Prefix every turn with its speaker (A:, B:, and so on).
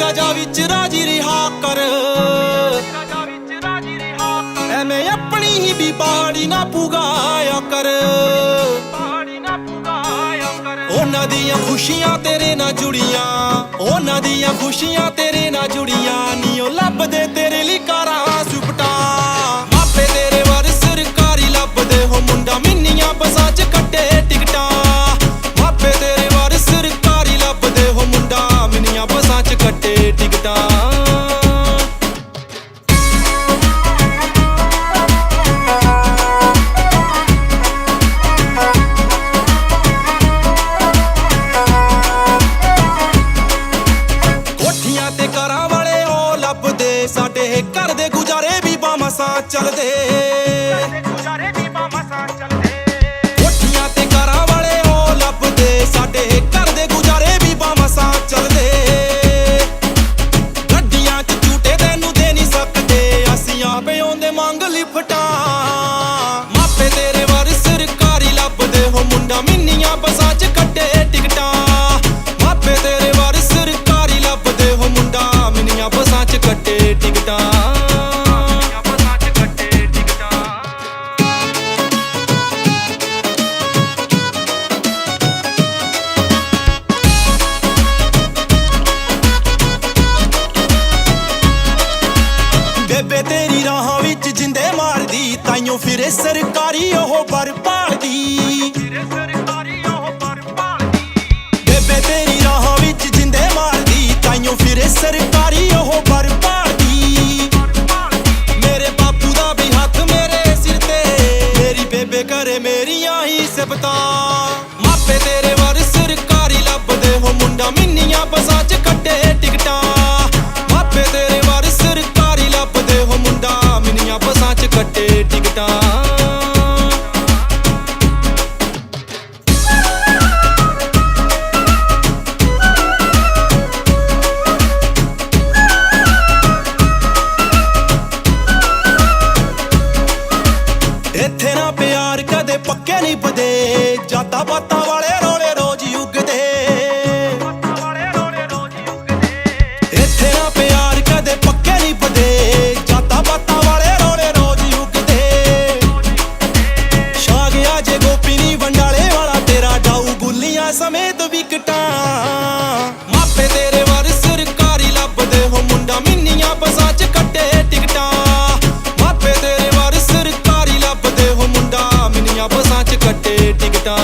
A: ਰਾਜਾ ਵਿੱਚ ਰਾਜੀ ਰਿਹਾ ਕਰ। ਐਵੇਂ ਆਪਣੀ ਹੀ ਵੀ ਪਹਾੜੀ ਨਾ ਪੁਗਾਇਆ ਕਰ। ਉਹਨਾਂ ਦੀਆਂ ਖੁਸ਼ੀਆਂ ਤੇਰੇ ਨਾਲ ਜੁੜੀਆਂ, ਉਹਨਾਂ ਦੀਆਂ ਖੁਸ਼ੀਆਂ ਤੇਰੇ ਨਾਲ ਜੁੜੀਆਂ ਨੀ। ਉਹ ਲੱਭਦੇ ਤੇਰੇ ਲਈ ਕਾਰਾਂ ਸੁਪਟਾ, ਮਾਪੇ ਤੇਰੇ ਵਾਰ ਸਰਕਾਰੀ ਲੱਭਦੇ ਹੋ ਮੁੰਡਾ ਮਿੰਨੀਆਂ ਬੱਸਾਂ 'ਚ ਕੱਟੇ ਟਿਕਟਾਂ। ਮਾਪੇ ਤੇਰੇ ਵਾਰ ਸਰਕਾਰੀ ਲੱਭਦੇ ਹੋ ਮੁੰਡਾ ਮਿੰਨੀਆਂ ਬੱਸਾਂ 'ਚ ਕੱਟੇ ਟਿਕਟਾਂ। ਸਾਡੇ ਘਰ ਦੇ ਗੁਜ਼ਾਰੇ ਵੀ ਬਾਮਸਾਂ ਚੱਲਦੇ, ਕੋਠੀਆਂ ਤੇ ਘਰਾਂ ਵਾਲੇ ਉਹ ਲੱਭਦੇ। ਸਾਡੇ ਘਰ ਦੇ ਗੁਜ਼ਾਰੇ ਵੀ ਬਾਮਸਾਂ ਚੱਲਦੇ। ਗੱਡੀਆਂ 'ਚ ਝੂਟੇ ਤੈਨੂੰ ਦੇ ਨਹੀਂ ਸਕਦੇ, ਅਸੀਂ ਆਪੇ ਆਉਂਦੇ ਮੰਗ ਲਿਫਟਾਂ। ਮਾਪੇ ਤੇਰੇ ਵਾਰ ਸਰਕਾਰੀ ਲੱਭਦੇ ਹੋ ਮੁੰਡਾ ਮਿੰਨੀਆਂ ਬੱਸਾਂ 'ਚ ਕੱਟੇ ਟਿਕਟਾਂ। ਮਾਪੇ ਤੇਰੇ ਵਾਰ ਸਰਕਾਰੀ ਲੱਭਦੇ ਹੋ ਮੁੰਡਾ ਮਿੰਨੀਆਂ ਬੱਸਾਂ 'ਚ ਕੱਟੇ ਟਿਕਟਾਂ। ਬੇਬੇ ਤੇਰੀ ਰਾਹਾਂ ਵਿੱਚ ਜਿੰਦੇ ਮਾਰਦੀ, ਤਾਈਓ ਫਿਰੇ ਸਰਕਾਰੀ ਉਹ ਬਰ ਭਾਲਦੀ। ਬੇਬੇ ਤੇਰੀ ਰਾਹਾਂ ਵਿੱਚ ਜਿੰਦੇ ਮਾਰਦੀ, ਤਾਈਓ ਫਿਰੇ ਸਰਕਾਰੀ ਉਹ ਬਰ ਭਾਲਦੀ। ਮੇਰੇ ਬਾਪੂ ਦਾ ਵੀ ਹੱਥ ਮੇਰੇ ਸਿਰ ਤੇ, ਮੇਰੀ ਬੇਬੇ ਕਰੇ ਮੇਰੀਆਂ ਹੀ ਸਿਫਤਾਂ। ਮਾਪੇ ਤੇਰੇ ਵਾਰ ਸਰਕਾਰੀ ਲੱਭਦੇ ਹੋ ਮੁੰਡਾ ਮਿੰਨੀਆਂ ਬੱਸਾਂ 'ਚ ਕੱਟੇ ਟਿਕਟਾਂ। ਮਾਪੇ ਤੇਰੇ ਵਾਰ ਸਰਕਾਰੀ ਲੱਭਦੇ ਹੋ ਮੁੰਡਾ ਮਿੰਨੀਆਂ ਬੱਸਾਂ 'ਚ ਕੱਟੇ ਟਿਕਟਾਂ। ਇੱਥੇ ਨਾ ਪਿਆਰ ਕਦੇ ਪੱਕੇ ਨਹੀਂ ਪਦੇ, ਜਾਤਾਂ ਪਾਤਾਂ ਵਾਲੇ ਰੋਲੇ ਰੋਜ਼ ਉਗਦੇ। ਇੱਥੇ ਨਾ ਪਿਆਰ ਕਦੇ ਪੱਕੇ ਨਹੀਂ ਪਦੇ, ਜਾਤਾਂ ਪਾਤਾਂ ਵਾਲੇ ਰੋਲੇ ਰੋਜ਼ ਉਗਦੇ। ਛਾ ਗਿਆ ਜੇ ਗੋਪੀ ਨੀ ਵੰਡਾਲੇ ਵਾਲਾ ਤੇਰਾ ਡਾਊ ਗੁੱਲੀਆਂ ਸਮੇਤ ਵਿਕਟਾਂ। ਮਾਪੇ ਤੇਰੇ ਵਾਰ ਸਰਕਾਰੀ ਲੱਭਦੇ ਹੋ ਮੁੰਡਾ ਮਿੰਨੀਆਂ ਬੱਸਾਂ 'ਚ ਕੱਟੇ ਟਿਕਟਾਂ। ਮਾਪੇ ਤੇਰੇ ਵਾਰ ਸਰਕਾਰੀ ਲੱਭਦੇ ਹੋ ਮੁੰਡਾ ਮਿੰਨੀਆਂ ਬੱਸਾਂ 'ਚ ਕੱਟੇ ਟਿਕਟਾਂ।